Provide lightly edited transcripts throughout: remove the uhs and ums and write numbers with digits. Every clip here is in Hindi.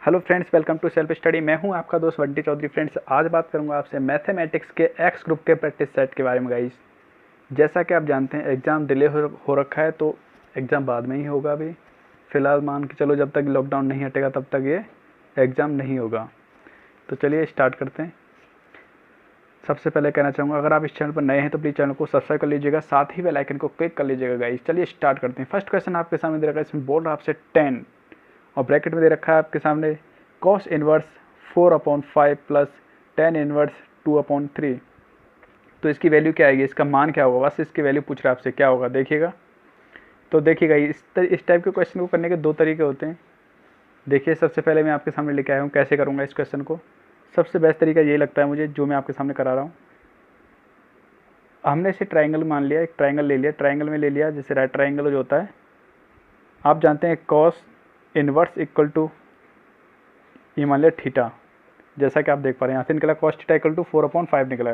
Hello friends, welcome to self study. मैं हूं आपका दोस्त बंटी चौधरी। फ्रेंड्स, आज बात करूंगा आपसे मैथमेटिक्स के एक्स ग्रुप के प्रैक्टिस सेट के बारे में। गाइस, जैसा कि आप जानते हैं एग्ज़ाम डिले हो रखा है, तो एग्ज़ाम बाद में ही होगा। अभी फ़िलहाल मान के चलो, जब तक लॉकडाउन नहीं हटेगा तब तक ये एग्ज़ाम नहीं होगा। तो चलिए स्टार्ट करते हैं। सबसे पहले कहना चाहूँगा, अगर आप इस चैनल पर नए हैं तो प्लीज़ चैनल को सब्सक्राइब कर लीजिएगा, साथ ही बेल आइकन को क्लिक कर लीजिएगा। गाइस, चलिए स्टार्ट करते हैं। फर्स्ट क्वेश्चन आपके सामने दे रखा है, इसमें बोल रहा है आपसे 10 और ब्रैकेट में दे रखा है आपके सामने cos inverse 4/5 plus tan inverse 2/3। तो इसकी वैल्यू क्या आएगी, इसका मान क्या होगा, बस इसकी वैल्यू पूछ रहा है आपसे, क्या होगा देखिएगा। तो देखिएगा, इस टाइप के क्वेश्चन को करने के दो तरीके होते हैं। देखिए, सबसे पहले मैं आपके सामने लेके आया हूँ कैसे करूँगा इस क्वेश्चन को। सबसे बेस्ट तरीका ये लगता है मुझे, जो मैं आपके सामने करा रहा हूँ। हमने इसे ट्राइंगल मान लिया, एक ट्राइंगल ले लिया, ट्राइंगल में ले लिया जैसे राइट ट्राइंगल जो होता है, आप जानते हैं cos इनवर्स इक्वल टू ये मान लिया थीटा। जैसा कि आप देख पा रहे हैं, यहाँ से निकला cos थीटा इक्वल टू 4/5 निकला।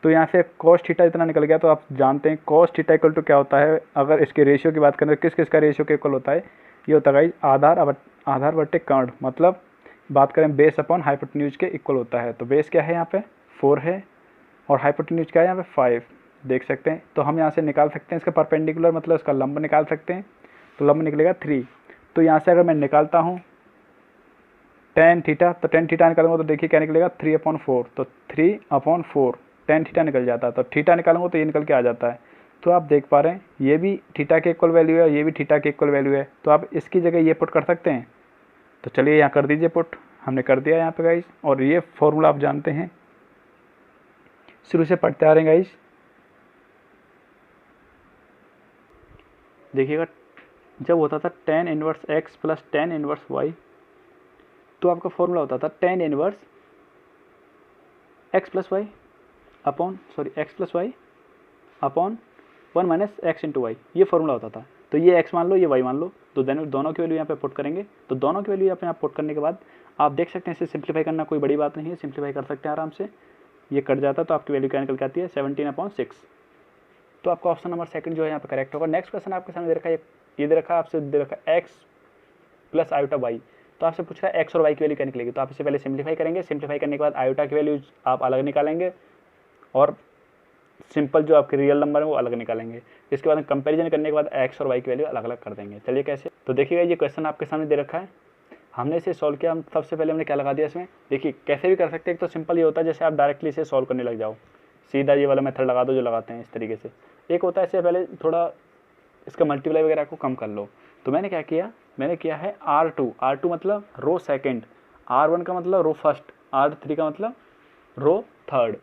तो यहाँ से cos थीटा इतना निकल गया। तो आप जानते हैं cos थीटा इक्वल टू क्या होता है। अगर इसके रेशियो की बात करें तो किस किस का रेशियो के इक्वल होता है, ये होता है आधार बटे कर्ण, मतलब बात करें बेस अपॉन हाइपोटेन्यूज के इक्वल होता है। तो बेस क्या है यहाँ पे 4 है और हाइपोटेन्यूज क्या है यहाँ पे 5, देख सकते हैं। तो हम यहाँ से निकाल सकते हैं इसका परपेंडिकुलर, मतलब इसका लंब निकाल सकते हैं। तो लंब निकलेगा 3। तो यहाँ से अगर मैं निकालता हूँ tan थीटा, तो tan थीटा निकालूंगा तो देखिए क्या निकलेगा 3/4। तो 3/4 tan थीटा निकल जाता है। तो थीटा निकालूंगा तो ये निकल के आ जाता है। तो आप देख पा रहे हैं ये भी थीटा के इक्वल वैल्यू है, ये भी थीटा के इक्वल वैल्यू है। तो आप इसकी जगह ये पुट कर सकते हैं। तो चलिए यहाँ कर दीजिए पुट, हमने कर दिया यहाँ पे गाइस। और ये फॉर्मूला आप जानते हैं, शुरू से पढ़ते आ रहे हैं गाइस। देखिएगा, जब होता था tan inverse x plus tan inverse y, तो आपका फॉर्मूला होता था tan inverse x plus y upon 1 minus x into y, ये फॉर्मूला होता था। तो ये x मान लो, ये y मान लो, तो दोनों की वैल्यू यहाँ पे पुट करेंगे। तो दोनों की वैल्यू यहाँ पे आप पुट करने के बाद आप देख सकते हैं इसे सिंप्लीफाई करना कोई बड़ी बात नहीं है, सिंप्लीफाई कर सकते हैं आराम से। ये कट जाता है तो आपकी वैल्यू क्या निकल के आती है 17/6। तो आपका ऑप्शन नंबर सेकंड जो है यहाँ पे करेक्ट होगा। नेक्स्ट क्वेश्चन आपके सामने दे रखा है, ये दे रखा है आपसे, दे रखा है x प्लस आयोटा वाई। तो आपसे पूछ रहा है x और y की वैल्यू क्या निकलेगी। तो आप इसे पहले सिंप्लीफाई करेंगे, सिंप्लीफाई करने के बाद आयोटा की वैल्यू आप अलग निकालेंगे और सिंपल जो आपके रियल नंबर है वो अलग निकालेंगे। इसके बाद कंपैरिजन करने के बाद x और y की वैल्यू अलग अलग कर देंगे। चलिए कैसे, तो देखिएगा ये क्वेश्चन आपके सामने दे रखा है, हमने इसे सॉल्व किया। हम सबसे पहले हमने क्या लगा दिया इसमें, देखिए कैसे भी कर सकते हैं। एक तो सिंपल ये होता है जैसे आप डायरेक्टली इसे सॉल्व करने लग जाओ, सीधा ये वाला मेथड लगा दो जो लगाते हैं इस तरीके से। एक होता है इससे पहले थोड़ा इसका मल्टीप्लाई वगैरह को कम कर लो। तो मैंने क्या किया, मैंने किया है R2 मतलब रो सेकंड, R1 का मतलब रो फर्स्ट, R3 का मतलब रो थर्ड।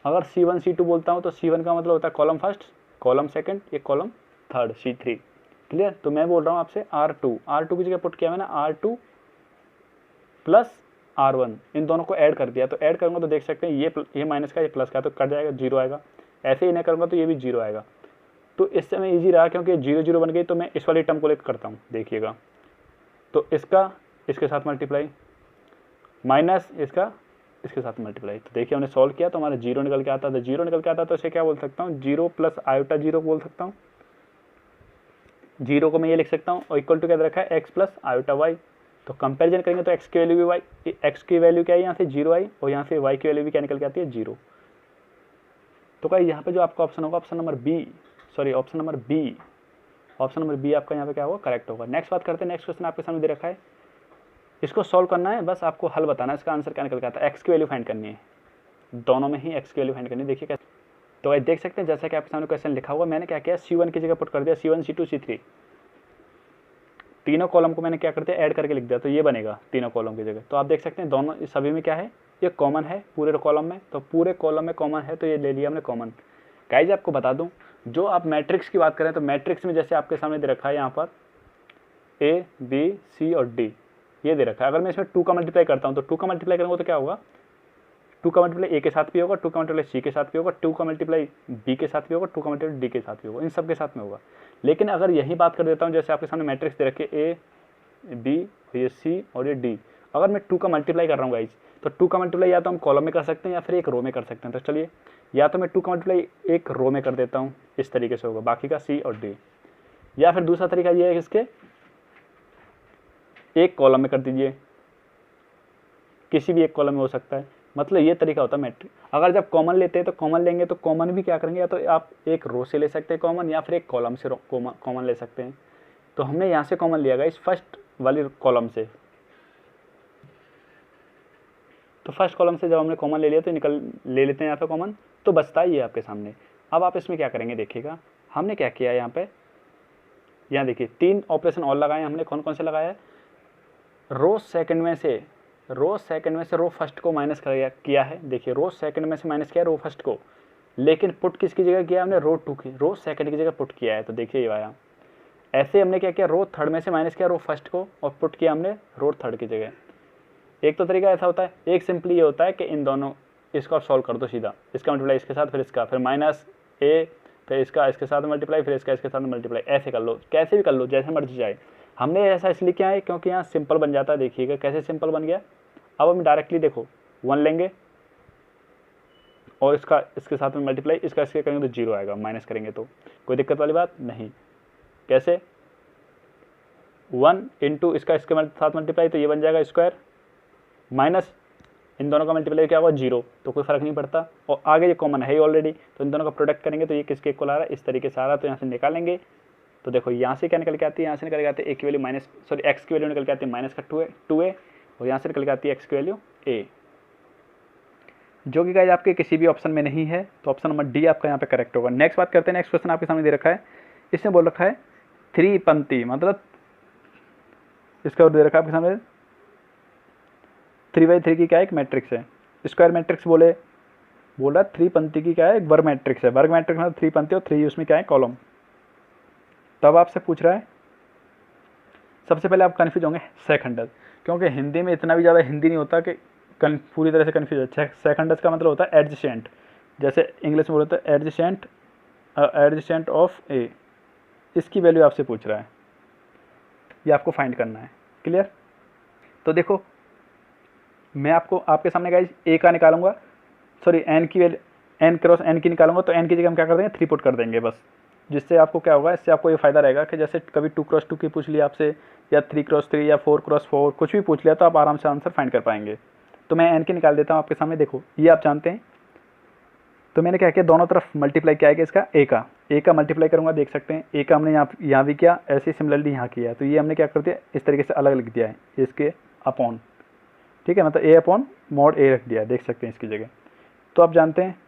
अगर C1 C2 बोलता हूँ तो C1 का मतलब होता है कॉलम फर्स्ट, कॉलम सेकंड, ये कॉलम थर्ड C3। क्लियर। तो मैं बोल रहा हूँ आपसे R2 की जगह पुट किया मैंने R2 प्लस R1, इन दोनों को ऐड कर दिया। तो ऐड करूँगा तो देख सकते हैं ये माइनस का, ये प्लस का, तो कट जाएगा, 0 आएगा। ऐसे ही नहीं करूँगा तो ये भी 0 आएगा। तो इस समय ईजी रहा क्योंकि 0 0 बन गई। तो मैं इस वाली टर्म को लेकर करता हूँ, देखिएगा। तो इसका इसके साथ मल्टीप्लाई माइनस इसका इसके साथ मल्टीप्लाई। तो देखिए हमने सॉल्व किया तो हमारा 0 निकल के आता है। 0 निकल के आता है तो इसे क्या बोल सकता हूँ, 0 प्लस आयोटा 0 बोल सकता हूँ। 0 को मैं ये लिख सकता हूँ और इक्वल टू क्या रखा है x प्लस आयोटा वाई। तो कंपेरिजन करेंगे तो x की वैल्यू भी x की वैल्यू क्या है, यहाँ से 0 आई और यहाँ से y की वैल्यू भी क्या निकल के आती है 0। तो क्या यहाँ पे जो आपका ऑप्शन होगा ऑप्शन नंबर बी आपका यहाँ पे क्या होगा, करेक्ट होगा। नेक्स्ट बात करते हैं, नेक्स्ट क्वेश्चन आपके सामने दे रखा है, इसको सॉल्व करना है, बस आपको हल बताना है, इसका आंसर क्या निकल के आता है। x की वैल्यू फाइंड करनी है, दोनों में ही x की वैल्यू फाइंड करनी है। देखिए कैसे, तो आप देख सकते हैं जैसा कि आपके सामने क्वेश्चन लिखा हुआ, मैंने क्या किया C1 की जगह पुट कर दिया C1 C2 C3, तीनों कॉलम को मैंने क्या कर दिया ऐड करके लिख दिया। तो ये बनेगा तीनों कॉलम की जगह। तो आप देख सकते हैं दोनों सभी में क्या है, ये कॉमन है पूरे कॉलम में। तो पूरे कॉलम में कॉमन है तो ये ले लिया हमने कॉमन। गाइज आपको बता दूं, जो आप मैट्रिक्स की बात करें तो मैट्रिक्स में जैसे आपके सामने दे रखा है यहाँ पर A B C और D ये दे रखा है। अगर मैं इसमें 2 का मल्टीप्लाई करता हूँ तो 2 का मल्टीप्लाई करूँगा तो क्या होगा, 2 का मल्टीप्लाई A के साथ भी होगा, 2 का मल्टीप्लाई C के साथ भी होगा, 2 का मल्टीप्लाई B के साथ भी होगा, 2 का मल्टीप्लाई D के साथ भी होगा, इन सब के साथ में होगा। लेकिन अगर यही बात कर देता हूँ जैसे आपके सामने मैट्रिक्स दे रखे A B ये C और ये D, अगर मैं 2 का मल्टीप्लाई कर रहा हूँ गाइज, तो 2 का मल्टीप्लाई या तो हम कॉलम में कर सकते हैं या फिर एक रो में कर सकते हैं। तो चलिए या तो मैं 2 का मल्टीप्लाई एक रो में कर देता हूँ, इस तरीके से होगा, बाकी का C और D। या फिर दूसरा तरीका ये है इसके एक कॉलम में कर दीजिए, किसी भी एक कॉलम में हो सकता है। मतलब ये तरीका होता है मैट्रिक्स। अगर जब कॉमन लेते हैं तो कॉमन लेंगे तो कॉमन भी क्या करेंगे, या तो आप एक रो से ले सकते हैं कॉमन, या फिर एक कॉलम से कॉमन ले सकते हैं। तो हमने यहाँ से कॉमन लिया इस फर्स्ट वाली कॉलम से। तो फर्स्ट कॉलम से जब हमने कॉमन ले लिया तो ले लेते हैं यहाँ पे कॉमन, तो बचता ही है आपके सामने। अब आप इसमें क्या करेंगे देखिएगा, हमने क्या किया यहाँ पे, यहाँ देखिए 3 ऑपरेशन और लगाए हमने। कौन कौन से लगाया है, रो सेकंड में से रो फर्स्ट को माइनस किया है। देखिए रो सेकंड में से माइनस किया रो फर्स्ट को, लेकिन पुट किसकी जगह किया हमने, रो सेकंड की जगह पुट किया है। तो देखिए ये आया। ऐसे हमने क्या किया, रो थर्ड में से माइनस किया रो फर्स्ट को और पुट किया हमने रो थर्ड की जगह। एक तो तरीका ऐसा होता है, एक सिंपली ये होता है कि इन दोनों इसको आप सॉल्व कर दो सीधा, इसका मल्टीप्लाई इसके साथ, फिर इसका, फिर माइनस ए, फिर इसका इसके साथ मल्टीप्लाई, फिर इसका इसके साथ मल्टीप्लाई, ऐसे कर लो, कैसे भी कर लो जैसे मर्जी जाए। हमने ऐसा इसलिए किया है क्योंकि यहाँ सिंपल बन जाता है। देखिएगा कैसे सिंपल बन गया। अब हम डायरेक्टली देखो 1 लेंगे और इसका इसके साथ में मल्टीप्लाई, इसका इसके करेंगे तो 0 आएगा, माइनस करेंगे तो कोई दिक्कत वाली बात नहीं। कैसे, 1 इंटू इसका इसके साथ मल्टीप्लाई तो ये बन जाएगा स्क्वायर, माइनस इन दोनों का मल्टीप्लाई क्या होगा 0, तो कोई फर्क नहीं पड़ता। और आगे ये कॉमन है ही ऑलरेडी, तो इन दोनों का प्रोडक्ट करेंगे तो ये किसके इक्वल आ रहा है, इस तरीके से आ रहा है। तो यहाँ से निकालेंगे तो देखो यहाँ से क्या निकल के आती है, यहाँ से निकल के आती है ए की वैल्यू एक्स की वैल्यू निकल के आती है माइनस का 2a, और यहाँ से निकल के आती है एक्स की वैल्यू a, जो कि गाइस आपके किसी भी ऑप्शन में नहीं है। तो ऑप्शन नंबर डी आपका यहाँ पे करेक्ट होगा। नेक्स्ट बात करते हैं। नेक्स्ट क्वेश्चन आपके सामने दे रखा है, इसने बोल रखा है 3 पंक्ति, मतलब इसका दे रखा है आपके सामने 3×3 की क्या एक मैट्रिक्स है, स्क्वायर मैट्रिक्स बोल रहा है 3 पंक्ति की क्या है एक वर्ग मैट्रिक्स है। वर्ग मैट्रिक्स मतलब 3 पंक्ति और 3 उसमें क्या है कॉलम। तब आपसे पूछ रहा है, सबसे पहले आप कन्फ्यूज होंगे सेकंडस, क्योंकि हिंदी में इतना भी ज़्यादा हिंदी नहीं होता कि पूरी तरह से कन्फ्यूज है। सेकंडस का मतलब होता है एडजेसेंट, जैसे इंग्लिश में बोलते हैं एडजेसेंट ऑफ ए। इसकी वैल्यू आपसे पूछ रहा है, ये आपको फाइंड करना है। क्लियर। तो देखो मैं आपको आपके सामने गाइस ए का निकालूंगा, सॉरी एन की वैल्यू एन क्रॉस एन की निकालूंगा, तो एन की जगह हम क्या कर देंगे 3 पुट कर देंगे बस। जिससे आपको क्या होगा, इससे आपको ये फायदा रहेगा कि जैसे कभी 2×2 की पूछ लिया आपसे, या 3×3 या 4×4 कुछ भी पूछ लिया तो आप आराम से आंसर फाइंड कर पाएंगे। तो मैं एन की निकाल देता हूँ आपके सामने। देखो ये आप जानते हैं, तो मैंने क्या किया, दोनों तरफ मल्टीप्लाई किया है इसका ए का मल्टीप्लाई करूँगा, देख सकते हैं ए का हमने यहाँ भी किया, ऐसे सिमिलरली यहाँ किया। तो ये हमने क्या कर दिया, इस तरीके से अलग लिख दिया है इसके अपॉन, ठीक है, मतलब a/mod a रख दिया, देख सकते हैं इसकी जगह। तो आप जानते हैं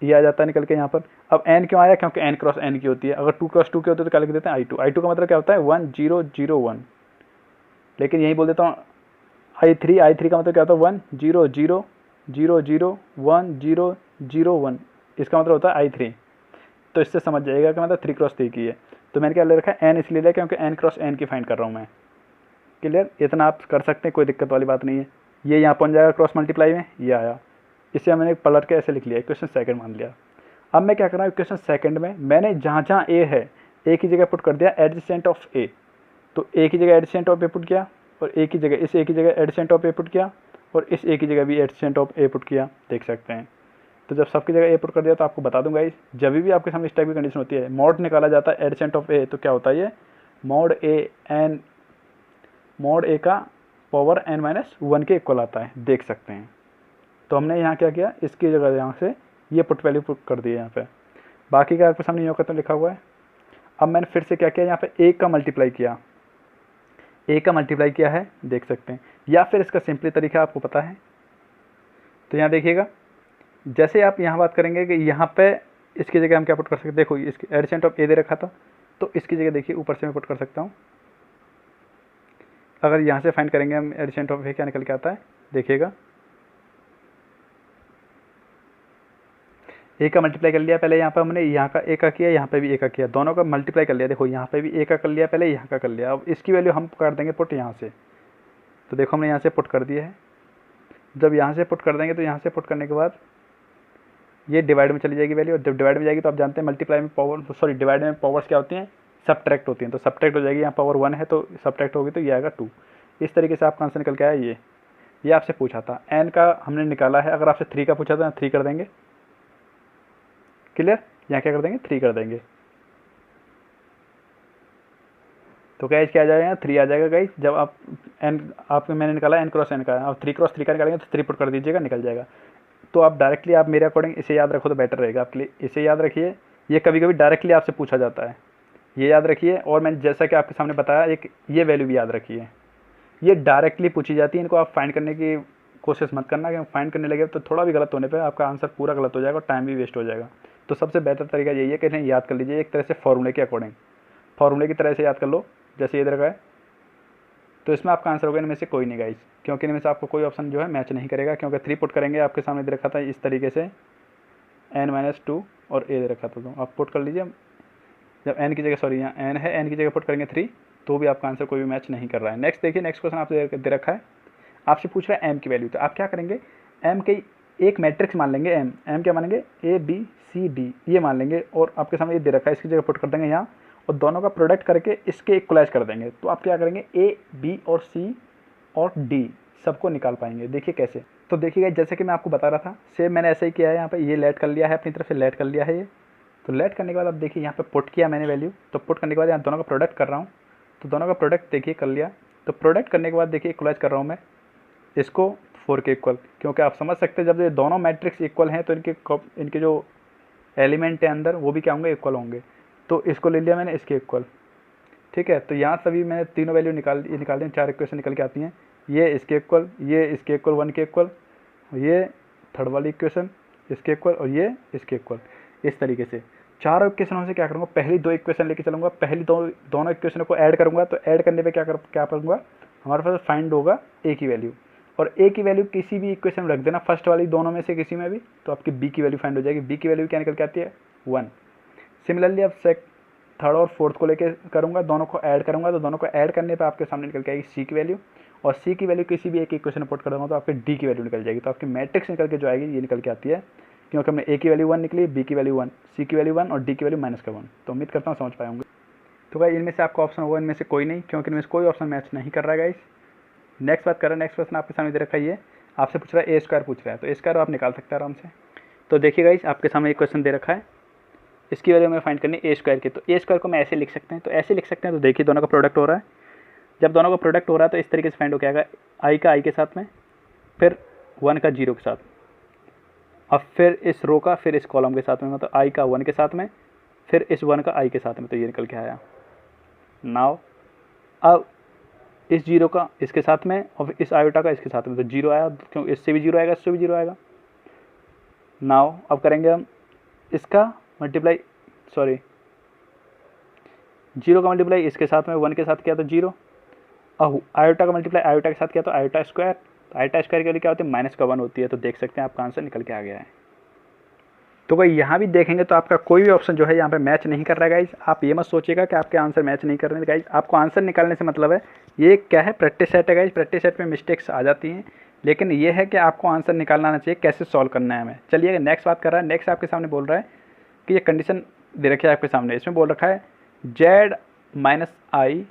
ये आ जाता है निकल के यहाँ पर। अब n क्यों आया, क्योंकि n×n की होती है। अगर 2×2 की होती है तो क्या लिख देते हैं i2 का मतलब क्या होता है 1 0 0 1, लेकिन यही बोल देता हूँ i3 का मतलब क्या होता है 1 0 0 0 0 1 0 0 1, इसका मतलब होता है i3। तो इससे समझ जाएगा कि मतलब 3×3 की है। तो मैंने क्या ले रखा है n, इसलिए लिया क्योंकि n×n की फाइंड कर रहा हूँ मैं। क्लियर, इतना आप कर सकते हैं, कोई दिक्कत वाली बात नहीं है। ये यहाँ पहुँच जाएगा क्रॉस मल्टीप्लाई में, ये आया, इसे मैंने पलट के ऐसे लिख लिया, इक्वेशन सेकंड मान लिया। अब मैं क्या कर रहा हूँ, इक्वेशन सेकंड में मैंने जहाँ जहाँ ए है ए की जगह पुट कर दिया एडजेसेंट ऑफ ए, तो ए की जगह एडजेसेंट ऑफ ए पुट किया, और ए की जगह इस ए की जगह एडजेसेंट ऑफ ए पुट किया, और इस ए की जगह भी एडजेसेंट ऑफ ए पुट किया, देख सकते हैं। तो जब सबकी जगह ए पुट कर दिया तो आपको बता दूंगा, जब भी आपके सामने इस टाइप की कंडीशन होती है, मॉड निकाला जाता है एडजेसेंट ऑफ ए, तो क्या होता है ये मॉड ए का पावर n-1 के इक्वल आता है, देख सकते हैं। तो हमने यहाँ क्या किया, इसकी जगह यहाँ से ये पुट वैल्यू पुट कर दी है यहाँ पे, बाकी का आपके सामने यूँ लिखा हुआ है। अब मैंने फिर से क्या किया, यहाँ पे ए का मल्टीप्लाई किया है, देख सकते हैं। या फिर इसका सिंपली तरीका आपको पता है, तो यहाँ देखिएगा, जैसे आप यहाँ बात करेंगे कि यहाँ पे इसकी जगह हम क्या पुट कर सकते हैं, देखो इसकी एडजेसेंट ऑफ ए दे रखा था, तो इसकी जगह देखिए ऊपर से मैं पुट कर सकता हूँ। अगर यहाँ से फाइंड करेंगे हम एडजेसेंट ऑफ ए क्या निकल के आता है, देखिएगा ए का मल्टीप्लाई कर लिया पहले, यहाँ पे हमने यहाँ का ए का किया, यहाँ पे भी ए का किया, दोनों का मल्टीप्लाई कर लिया। देखो यहाँ पे भी ए का कर लिया पहले, यहाँ का कर लिया। अब इसकी वैल्यू हम कर देंगे पुट यहाँ से, तो देखो हमने यहाँ से पुट कर दिया है। जब यहाँ से पुट कर देंगे तो यहाँ से पुट करने के बाद ये डिवाइड में चली जाएगी वैल्यू, और जब डिवाइड में जाएगी तो आप जानते हैं मल्टीप्लाई में पावर डिवाइड में पावर्स क्या होती हैं, सब्ट्रैक्ट होती हैं। तो सब्ट्रैक्ट हो जाएगी, यहाँ पावर 1 है तो सब्ट्रैक्ट होगी तो ये आएगा 2। इस तरीके से आपका आंसर निकल के आया। ये आपसे पूछा था, n का हमने निकाला है। अगर आपसे 3 का पूछा था 3 कर देंगे। क्लियर, यहाँ क्या कर देंगे 3 कर देंगे। तो गाइस क्या आ जाएगा, 3 आ जाएगा गाइस। जब आप एन आपने मैंने निकाला एन क्रॉस एन का, आप 3 क्रॉस 3 का निकालेंगे तो 3 पुट कर दीजिएगा, निकल जाएगा। तो आप डायरेक्टली आप मेरे अकॉर्डिंग इसे याद रखो तो बेटर रहेगा आपके लिए। इसे याद रखिए, ये कभी कभी डायरेक्टली आपसे पूछा जाता है, ये याद रखिए। और मैंने जैसा कि आपके सामने बताया, एक ये वैल्यू भी याद रखिए, ये डायरेक्टली पूछी जाती है। इनको आप फाइंड करने की कोशिश मत करना, कि फाइंड करने लगे तो थोड़ा भी गलत होने पे आपका आंसर पूरा गलत हो जाएगा और टाइम भी वेस्ट हो जाएगा। तो सबसे बेहतर तरीका यही है कि इन्हें याद कर लीजिए एक तरह से फॉर्मूले के अकॉर्डिंग, फॉर्मूले की तरह से याद कर लो, जैसे ये रखा है। तो इसमें आपका आंसर होगा इनमें से कोई नहीं गाइस, क्योंकि इनमें से आपको कोई ऑप्शन जो है मैच नहीं करेगा, क्योंकि 3 पुट करेंगे आपके सामने दे रखा था इस तरीके से n-2 और a दे रखा था। तो आप पुट कर लीजिए, जब n की जगह, सॉरी यहाँ n है, n की जगह पुट करेंगे 3, तो भी आपका आंसर कोई भी मैच नहीं कर रहा है। नेक्स्ट देखिए, नेक्स्ट क्वेश्चन आपसे दे रखा है, आपसे पूछ रहा है m की वैल्यू। तो आप क्या करेंगे, m के एक मैट्रिक्स मान लेंगे, m क्या मानेंगे, a b c d ये मान लेंगे, और आपके सामने ये दे रखा है, इसकी जगह पुट कर देंगे यहाँ, और दोनों का प्रोडक्ट करके इसके इक्वलाइज कर देंगे। तो आप क्या करेंगे, a b और c और d सबको निकाल पाएंगे। देखिए कैसे, तो देखिएगा जैसे कि मैं आपको बता रहा था, सेम मैंने ऐसे ही किया है। यहाँ पे ये लेट कर लिया है, अपनी तरफ से लेट कर लिया है ये। तो लेट करने के बाद अब देखिए यहाँ पे पुट किया मैंने वैल्यू, तो पुट करने के बाद यहाँ दोनों का प्रोडक्ट कर रहा हूँ, तो दोनों का प्रोडक्ट देखिए कर लिया। तो प्रोडक्ट करने के बाद देखिए इक्वलाइज कर रहा हूँ मैं इसको 4 के इक्वल, क्योंकि आप समझ सकते हैं जब ये दोनों मैट्रिक्स इक्वल हैं तो इनके जो एलिमेंट है अंदर वो भी क्या होंगे, इक्वल होंगे। तो इसको ले लिया मैंने इसके इक्वल, ठीक है। तो यहाँ सभी मैंने तीनों वैल्यू निकाल दी, 4 इक्वेशन निकल के आती हैं। ये इसके इक्वल, ये इसके इक्वल 1 के इक्वल, ये थर्ड वाली इक्वेशन इसके इक्वल, और ये इसके इक्वल। इस तरीके से चारों इक्वेशनों से क्या करूँगा, पहली 2 इक्वेशन लेके चलूँगा, पहली दोनों इक्वेशनों को ऐड करूँगा। तो ऐड करने पे क्या करूँगा, हमारे पास फाइंड होगा ए की वैल्यू, और ए की वैल्यू किसी भी इक्वेशन में रख देना, फर्स्ट वाली दोनों में से किसी में भी, तो आपकी बी की वैल्यू फाइंड हो जाएगी। बी की वैल्यू क्या निकल के आती है, 1। सिमिलरली अब थर्ड और फोर्थ को लेके करूँगा, दोनों को ऐड करूँगा, तो दोनों को ऐड करने पे आपके सामने निकल के आएगी सी की वैल्यू, और सी की वैल्यू किसी भी एक इक्वेशन में पुट कर दूँगा तो आपके डी की वैल्यू निकल जाएगी। तो आपकी मैट्रिक्स निकल के जो आएगी ये निकल के आती है, क्योंकि हमने ए की वैल्यू 1 निकली, बी की वैल्यू 1, सी की वैल्यू 1 और डी की वैल्यू -1। तो उम्मीद करता हूँ समझ पाए होंगे। तो भाई इनमें से आपका ऑप्शन होगा इनमें से कोई नहीं, क्योंकि इनमें से कोई ऑप्शन मैच नहीं कर रहा है गाइस। नेक्स्ट बात कर रहा है, नेक्स्ट क्वेश्चन आपके सामने दे रखा है, ये आपसे पूछ रहा है a² पूछ रहा है, तो a² आप निकाल सकते हैं आराम से। तो देखिए गाइस आपके सामने एक क्वेश्चन दे रखा है, इसकी वैल्यू हमें फाइंड करनी है a² की। तो a² को मैं ऐसे लिख सकते हैं, तो ऐसे लिख सकते हैं। तो देखिए दोनों का प्रोडक्ट हो रहा है, जब दोनों का प्रोडक्ट हो रहा है तो इस तरीके से फाइंड हो जाएगा, i का i के साथ में, फिर 1 का 0 के साथ, अब फिर इस रो का, फिर इस कॉलम के साथ में, मतलब i का 1 के साथ में, फिर इस 1 का i के साथ में। तो ये निकल के आया। नाउ अब इस 0 का इसके साथ में, और इस आयोटा का इसके साथ में, तो 0 आया, क्यों इससे भी 0 आएगा, इससे भी 0 आएगा। नाउ अब करेंगे हम इसका मल्टीप्लाई, सॉरी 0 का मल्टीप्लाई इसके साथ में, 1 के साथ किया तो 0, अब आयोटा का मल्टीप्लाई आयोटा के साथ किया तो आयोटा स्क्वायर, तो आयोटा स्क्वायर के लिए क्या होती है, -1 होती है। तो देख सकते हैं आपका आंसर निकल के आ गया है। तो भाई यहाँ भी देखेंगे तो आपका कोई भी ऑप्शन जो है यहाँ पे मैच नहीं कर रहा है गाइज। आप ये मत सोचिएगा कि आपके आंसर मैच नहीं कर रहे हैं गाइज, आपको आंसर निकालने से मतलब है, ये क्या है, प्रैक्टिस सेट है गाइज। प्रैक्टिस सेट में मिस्टेक्स आ जाती हैं, लेकिन ये है कि आपको आंसर निकालना आना चाहिए, कैसे सॉल्व करना है हमें। चलिए नेक्स्ट बात कर रहा है, नेक्स्ट आपके सामने बोल रहा है कि ये कंडीशन दे रखी है आपके सामने, इसमें बोल रखा है z-i/z+i,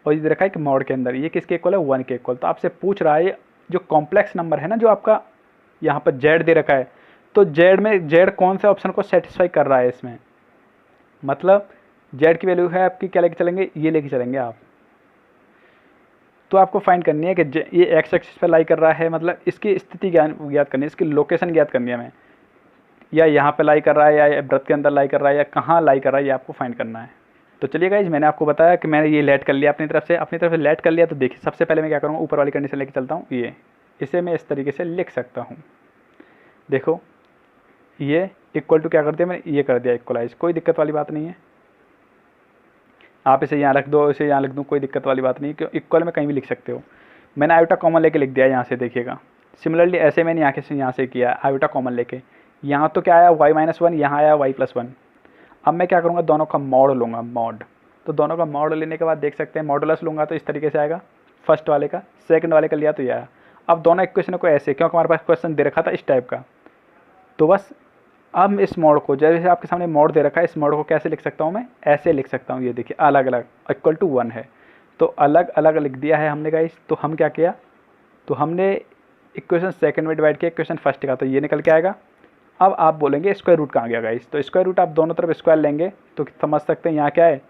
और ये दे रखा है कि मॉड के अंदर ये किसके इक्वल है, 1 के इक्वल। तो आपसे पूछ रहा है जो कॉम्प्लेक्स नंबर है ना, जो आपका यहाँ पर z दे रखा है, तो z में z कौन से ऑप्शन को सेटिस्फाई कर रहा है इसमें, मतलब z की वैल्यू है आपकी, क्या लेके चलेंगे, ये लेके चलेंगे आप। तो आपको फाइंड करनी है कि ये x एक्सिस पर लाई कर रहा है, मतलब इसकी स्थिति ज्ञात करनी है, इसकी लोकेशन ज्ञात करनी है हमें, या यहाँ पे लाई कर रहा है, या वृत्त के अंदर लाई कर रहा है, या कहाँ लाई कर रहा है, ये आपको फाइंड करना है। तो चलिए गाइज मैंने आपको बताया कि मैंने ये लेट कर लिया अपनी तरफ से लेट कर लिया। तो देखिए सबसे पहले मैं क्या करूँगा, ऊपर वाली कंडीशन लेके चलता हूँ, ये इसे मैं इस तरीके से लिख सकता हूँ। देखो ये इक्वल टू क्या कर दिया मैंने, ये कर दिया इक्वलाइज, कोई दिक्कत वाली बात नहीं है। आप इसे यहाँ रख दो, इसे यहाँ लिख दूँ, कोई दिक्कत वाली बात नहीं है, क्यों इक्वल में कहीं भी लिख सकते हो। मैंने आयोटा कॉमन लेके लिख दिया यहाँ से, देखिएगा सिमिलरली ऐसे मैंने यहाँ से किया, आयोटा कॉमन लेके। यहाँ तो क्या आया y-1, यहाँ आया y+1। अब मैं क्या करूँगा, दोनों का मॉड लूँगा, मॉड। तो दोनों का मॉड लेने के बाद देख सकते हैं, मॉडुलस लूँगा तो इस तरीके से आएगा, फर्स्ट वाले का, सेकंड वाले का लिया तो ये आया। अब दोनों इक्वेशन को ऐसे, क्योंकि हमारे पास क्वेश्चन दे रखा था इस टाइप का, तो बस अब इस मॉड को, जैसे आपके सामने मॉड दे रखा है, इस मॉड को कैसे लिख सकता हूँ मैं, ऐसे लिख सकता हूँ। ये देखिए अलग अलग इक्वल टू 1 है, तो अलग अलग लिख दिया है हमने गाइस। तो हम क्या किया, तो हमने इक्वेशन सेकंड में डिवाइड किया इक्वेशन फर्स्ट का, तो ये निकल के आएगा। अब आप बोलेंगे स्क्वायर रूट कहाँ गया गाइस, तो स्क्वायर रूट आप दोनों तरफ स्क्वायर लेंगे तो समझ सकते हैं यहाँ क्या है,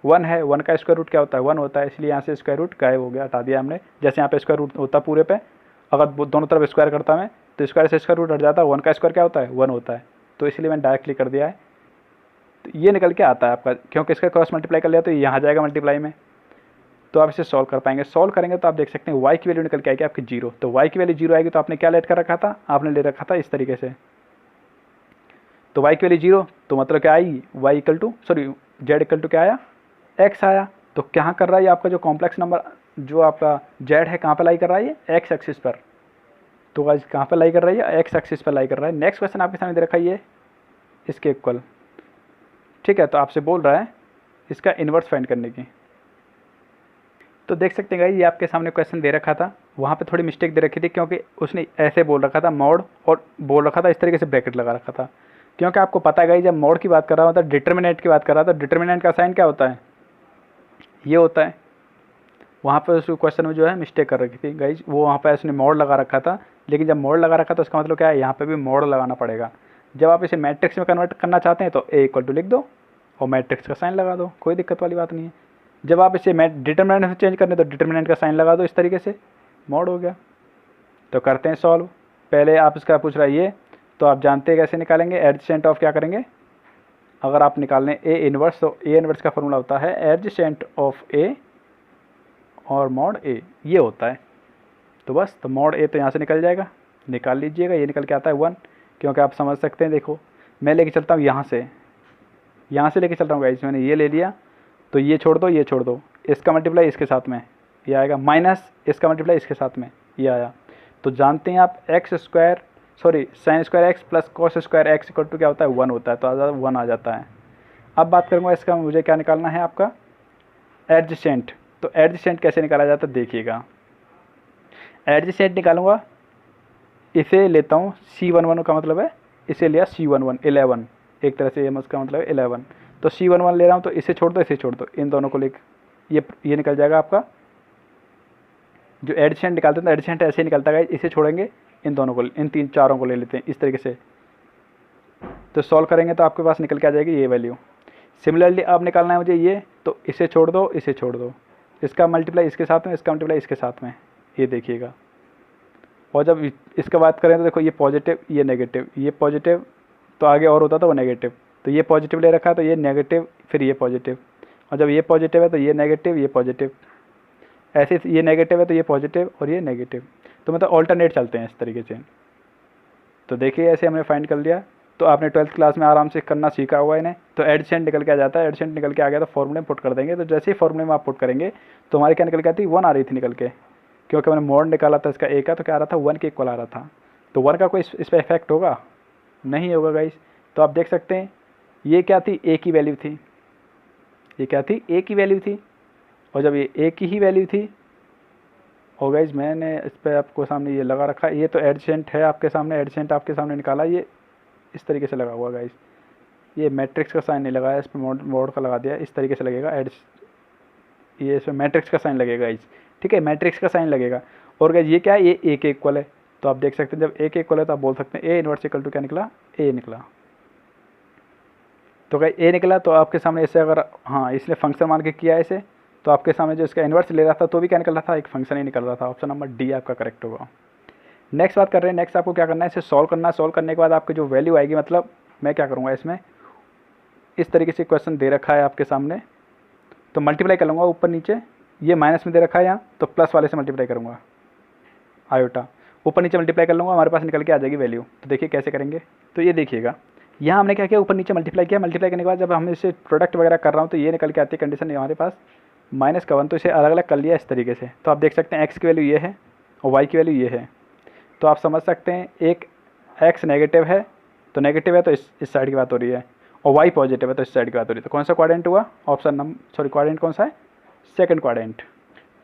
1 है, 1 का स्क्वायर रूट क्या होता है, 1 होता है, इसलिए यहाँ से स्क्वायर रूट गायब हो गया, हटा दिया हमने। जैसे यहाँ पे स्क्वायर रूट होता पूरे पे, अगर दोनों तरफ स्क्वायर करता मैं तो स्क्वायर से स्क्वायर रूट हट जाता है, 1 का स्क्वायर क्या होता है, 1 होता है, तो इसलिए मैंने डायरेक्टली कर दिया है। तो ये निकल के आता है आपका, क्योंकि इसका क्रॉस मल्टीप्लाई कर लिया तो यहाँ जाएगा मल्टीप्लाई में, तो आप इसे सॉल्व कर पाएंगे। सॉल्व करेंगे तो आप देख सकते हैं y की वैल्यू निकल के आएगी आपकी 0, तो y की वैल्यू 0 आएगी तो आपने क्या लेट कर रखा था, आपने ले रखा था इस तरीके से, तो y की वैल्यू 0, तो मतलब क्या आई, z इक्वल टू क्या आया, x आया। तो क्या कर रहा है ये आपका जो कॉम्प्लेक्स नंबर जो आपका z है, कहाँ पर लाई कर रहा है ये, x एक्सिस पर, तो गाइस कहाँ पर लाई कर रहा है ये, x एक्सिस पर लाई कर रहा है। नेक्स्ट क्वेश्चन आपके सामने दे रखा है ये इसके इक्वल, ठीक है, तो आपसे बोल रहा है इसका इन्वर्स फाइंड करने की। तो देख सकते हैं गाइस ये आपके सामने क्वेश्चन दे रखा था, वहाँ पे थोड़ी मिस्टेक दे रखी थी, क्योंकि उसने ऐसे बोल रखा था मॉड और बोल रखा था इस तरीके से ब्रैकेट लगा रखा था, क्योंकि आपको पता है गाइस जब मॉड की बात कर रहा होता है, डिटर्मिनेंट की बात कर रहा था, डिटर्मिनेंट का साइन क्या होता है, ये होता है। वहाँ पर उस क्वेश्चन में जो है मिस्टेक कर रखी थी गाइज, वो वहाँ पर उसने मोड लगा रखा था, लेकिन जब मोड लगा रखा तो उसका मतलब क्या है, यहाँ पे भी मोड लगाना पड़ेगा। जब आप इसे मैट्रिक्स में कन्वर्ट करना चाहते हैं तो ए इक्वल टू लिख दो और मैट्रिक्स का साइन लगा दो, कोई दिक्कत वाली बात नहीं है। जब आप इसे डिटर्मिनेंट से चेंज करने तो डिटर्मिनेंट का साइन लगा दो, इस तरीके से मोड हो गया। तो करते हैं सॉल्व। पहले आप इसका पूछ रहा है ये, तो आप जानते हैं कैसे निकालेंगे, एडजेसेंट ऑफ क्या करेंगे, अगर आप निकालने ए इन्वर्स तो ए इन्वर्स का फॉर्मूला होता है एडजेसेंट ऑफ ए और मॉड ए, ये होता है। तो बस, तो मॉड ए तो यहाँ से निकल जाएगा, निकाल लीजिएगा, ये निकल के आता है 1, क्योंकि आप समझ सकते हैं, देखो मैं लेके चलता हूँ यहाँ से लेके चल रहा हूँ गाइस, मैंने ये ले लिया, तो ये छोड़ दो, ये छोड़ दो, इसका मल्टीप्लाई इसके साथ में ये आएगा, माइनस इसका मल्टीप्लाई इसके साथ में ये आया। तो जानते हैं आप sine square x plus cos square x equal to क्या होता है, 1 होता है, तो 1 आ जाता है। अब बात करूँगा इसका, मुझे क्या निकालना है आपका एडजेसेंट। तो एडजेसेंट कैसे निकाला जाता है देखिएगा, एडजेसेंट निकालूंगा, इसे लेता हूँ C11 का मतलब है, इसे लिया C11 11, एक तरह से ये इसका मतलब है 11, तो C11 ले रहा हूँ, तो इसे छोड़ दो, इसे छोड़ दो, इन दोनों को लेकर ये निकल जाएगा आपका जो एडजेसेंट निकालते हैं, तो एडजेसेंट ऐसे ही निकलता है, इसे छोड़ेंगे, इन दोनों को, इन चारों को ले लेते हैं इस तरीके से। तो सॉल्व करेंगे तो आपके पास निकल के आ जाएगी ये वैल्यू। सिमिलरली अब निकालना है मुझे ये, तो इसे छोड़ दो, इसे छोड़ दो, इसका मल्टीप्लाई इसके साथ में, इसका मल्टीप्लाई इसके साथ में, ये देखिएगा। और जब इसका बात करें तो देखो ये पॉजिटिव, ये नेगेटिव, ये पॉजिटिव, तो आगे और होता था वो नेगेटिव, तो ये पॉजिटिव ले रखा है तो ये नेगेटिव, फिर ये पॉजिटिव, और जब ये पॉजिटिव है तो ये नेगेटिव, ये पॉजिटिव, ऐसे ये नेगेटिव है तो ये पॉजिटिव और ये नेगेटिव, तो मतलब ऑल्टरनेट चलते हैं इस तरीके से। तो देखिए ऐसे हमने फाइंड कर लिया, तो आपने 12th क्लास में आराम से करना सीखा हुआ है इन्हें। तो एडजेसेंट निकल के आ जाता है, एडजेसेंट निकल के आ गया तो फॉर्मूले में पुट कर देंगे, तो जैसे ही फॉर्मूले में आप पुट करेंगे तो हमारे क्या निकल के आती है, 1 आ रही थी निकल के, क्योंकि मैंने मोड निकाला था इसका ए का, तो क्या आ रहा था 1 के इक्वल आ रहा था। तो 1 का कोई इस पर इफेक्ट होगा नहीं होगा गाइस। तो आप देख सकते हैं ये क्या थी, ए की वैल्यू थी, ये क्या थी, ए की वैल्यू थी, और जब ये ए की ही वैल्यू थी, और गाइस मैंने इस पर आपको सामने ये लगा रखा, ये तो एडजेसेंट है आपके सामने, एडजेसेंट आपके सामने निकाला, ये इस तरीके से लगा हुआ गाइस, ये मैट्रिक्स का साइन नहीं लगाया, इस पर मोड का लगा दिया, इस तरीके से लगेगा ये इसमें मैट्रिक्स का साइन लगेगा गाइस, ठीक है, मैट्रिक्स का साइन लगेगा। और गाइस ये क्या है, ये ए के इक्वल है, तो आप देख सकते हैं जब ए के इक्वल है तो आप बोल सकते हैं ए इनवर्स इक्वल टू क्या निकला, ए निकला। तो गाइस ए निकला, तो आपके सामने इसे अगर हाँ इसने फंक्शन मान के किया इसे, तो आपके सामने जो इसका इन्वर्स ले रहा था तो भी क्या निकल रहा था, एक फंक्शन ही निकल रहा था। ऑप्शन नंबर डी आपका करेक्ट होगा। नेक्स्ट बात कर रहे हैं, नेक्स्ट आपको क्या करना है, इसे सॉल्व करना है। सॉल्व करने के बाद आपकी जो वैल्यू आएगी, मतलब मैं क्या करूँगा इसमें, इस तरीके से क्वेश्चन दे रखा है आपके सामने, तो मल्टीप्लाई कर लूँगा ऊपर नीचे, ये माइनस में दे रखा है यहाँ, तो प्लस वाले से मल्टीप्लाई करूँगा, आयोटा ऊपर नीचे मल्टीप्लाई कर लूँगा, हमारे पास निकल के आ जाएगी वैल्यू। तो देखिए कैसे करेंगे, तो ये देखिएगा यहाँ हमने क्या किया, ऊपर नीचे मल्टीप्लाई किया, मल्टीप्लाई करने के बाद जब हम इसे प्रोडक्ट वगैरह कर रहा हूँ तो ये निकल के आती है कंडीशन हमारे पास -1, तो इसे अलग अलग कर लिया इस तरीके से। तो आप देख सकते हैं एक्स की वैल्यू ये है और वाई की वैल्यू ये है, तो आप समझ सकते हैं एक एक्स नेगेटिव है, तो नेगेटिव है तो इस साइड की बात हो रही है, और वाई पॉजिटिव है तो इस साइड की बात हो रही है। तो कौन सा क्वाड्रेंट हुआ, क्वाड्रेंट कौन सा है, सेकंड क्वाड्रेंट।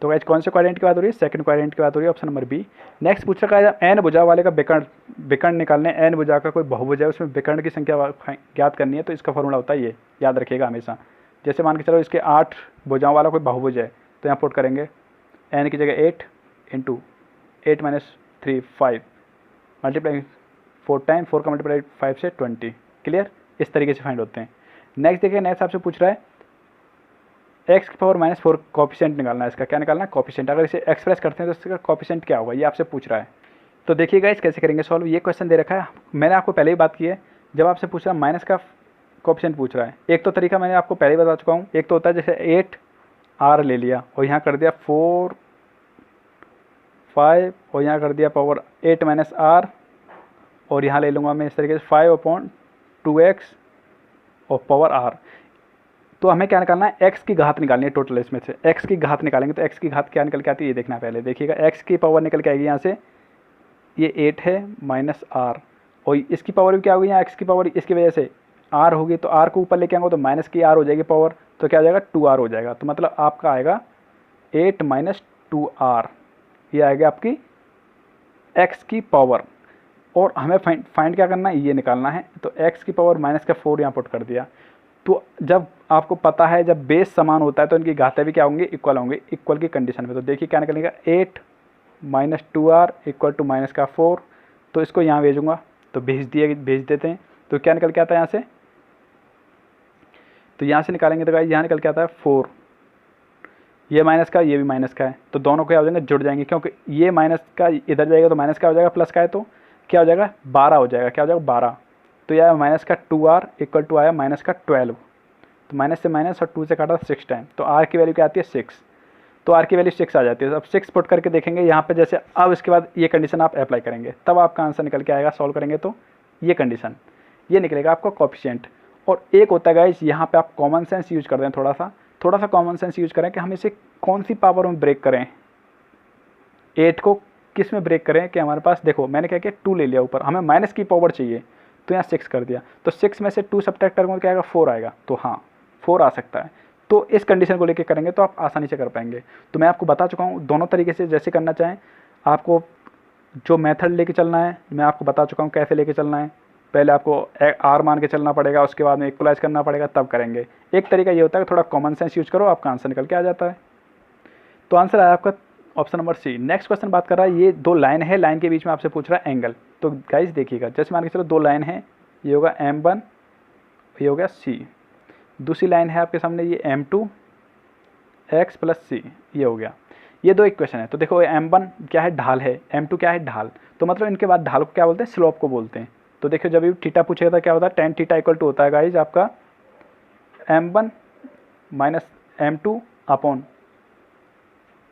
तो गाइस कौन से क्वाड्रेंट की बात हो रही है, सेकंड क्वाड्रेंट की बात हो रही है, ऑप्शन नंबर बी। नेक्स्ट पूछ रखा है एन भुजा वाले का विकर्ण निकालने, एन भुजा का कोई बहुभुज है, उसमें विकर्ण की संख्या ज्ञात करनी है, तो इसका फॉर्मूला होता है ये, याद रखिएगा हमेशा। जैसे मान के चलो इसके 8 भुजाओं वाला कोई बहुभुज है, तो यहाँ पुट करेंगे एन की जगह 8 इंटू 8 - 3 5 मल्टीप्लाई 4 टाइम, 4 का मल्टीप्लाई 5 से 20, क्लियर। इस तरीके से फाइंड होते हैं। नेक्स्ट देखिए, नेक्स्ट आपसे पूछ रहा है एक्स की पावर -4 कोफिशिएंट निकालना है इसका। क्या निकालना है? कोफिशिएंट। अगर इसे एक्सप्रेस करते हैं तो इसका कोफिशिएंट क्या होगा, ये आपसे पूछ रहा है। तो देखिए गाइस कैसे करेंगे सॉल्व। ये क्वेश्चन दे रखा है, मैंने आपको पहले ही बात की है, जब आपसे पूछ रहा है माइनस का कोफिशिएंट पूछ रहा है। एक तो तरीका मैंने आपको पहले ही बता चुका हूँ, एक तो होता है जैसे 8 आर ले लिया और यहाँ कर दिया 4 5 और यहाँ कर दिया पावर 8 माइनस आर, और यहाँ ले लूँगा मैं इस तरीके से 5/2x और पावर आर। तो हमें क्या निकालना है? x की घात निकालनी है टोटल। इसमें से x की घात निकालेंगे तो x की घात क्या निकल के आती है ये देखना है पहले। देखिएगा x की पावर निकल के आएगी यहाँ से, ये 8 है माइनस आर, और इसकी पावर भी क्या होगी यहाँ x की पावर, इसकी वजह से r होगी, तो r को ऊपर लेके आऊँगा तो माइनस की r हो जाएगी पावर, तो क्या हो जाएगा 2r हो जाएगा। तो मतलब आपका आएगा 8 माइनस 2r, ये आएगा आपकी x की पावर। और हमें फाइंड क्या करना है? ये निकालना है। तो x की पावर माइनस का 4 यहाँ पुट कर दिया। तो जब आपको पता है जब बेस समान होता है तो इनकी घातें भी क्या होंगी? इक्वल होंगे, इक्वल की कंडीशन में। तो देखिए क्या निकलेगा? 8 minus 2r equal to minus का 4। तो इसको यहाँ भेजूँगा, तो भेज देते हैं। तो क्या निकल के आता है यहाँ से? तो यहाँ से निकालेंगे तो गाइस यहाँ निकल के आता है 4, ये माइनस का ये भी माइनस का है, तो दोनों क्या हो जाएंगे? जुड़ जाएंगे, क्योंकि ये माइनस का इधर जाएगा तो माइनस का हो जाएगा, प्लस का है तो क्या हो जाएगा? 12 हो जाएगा। क्या हो जाएगा? 12। तो यह माइनस का 2r इक्वल टू आया माइनस का 12। तो माइनस से माइनस और 2 से काटा 6 टाइम, तो r की वैल्यू क्या आती है? 6। तो r की वैल्यू 6 आ जाती है। अब 6 पुट करके देखेंगे यहाँ पे जैसे, अब इसके बाद ये कंडीशन आप अप्लाई करेंगे तब आपका आंसर निकल के आएगा। सॉल्व करेंगे तो ये कंडीशन, ये निकलेगा आपका कोफिशिएंट। और एक होता है गाइस यहाँ पे आप कॉमन सेंस यूज कर दें, थोड़ा सा कॉमन सेंस यूज करें कि हम इसे कौन सी पावर में ब्रेक करें, 8 को किस में ब्रेक करें। कि हमारे पास देखो मैंने क्या किया, 2 ले लिया ऊपर, हमें माइनस की पावर चाहिए तो यहाँ 6 कर दिया, तो 6 में से 2 सब्ट्रैक्ट करूँगा क्या आएगा? 4 आएगा। तो हाँ 4 आ सकता है। तो इस कंडीशन को लेके करेंगे तो आप आसानी से कर पाएंगे। तो मैं आपको बता चुका हूँ दोनों तरीके से, जैसे करना चाहें आपको जो मेथड लेके चलना है मैं आपको बता चुका हूँ कैसे लेके चलना है। पहले आपको आर मान के चलना पड़ेगा, उसके बाद में इक्वलाइज करना पड़ेगा, तब करेंगे। एक तरीका ये होता है कि थोड़ा कॉमन सेंस यूज करो, आपका आंसर निकल के आ जाता है। तो आंसर आया आपका option number C. Next question बात कर रहा है, ये 2 लाइन है, लाइन के बीच में आपसे पूछ रहा है एंगल। तो गाइस देखिएगा, जैसे मान के चलो 2 लाइन है, ये होगा M1, ये हो गया C। दूसरी लाइन है आपके सामने ये M2 x प्लस C, ये हो गया। ये 2 इक्वेशन है। तो देखो M1 क्या है? ढाल है। M2 क्या है? ढाल। तो मतलब इनके बाद ढाल को क्या बोलते हैं? स्लोप को बोलते हैं। तो देखो जब भी थीटा पूछेगा था क्या होता है? tan थीटा इक्वल टू होता है गाइज आपका M1 minus M2 upon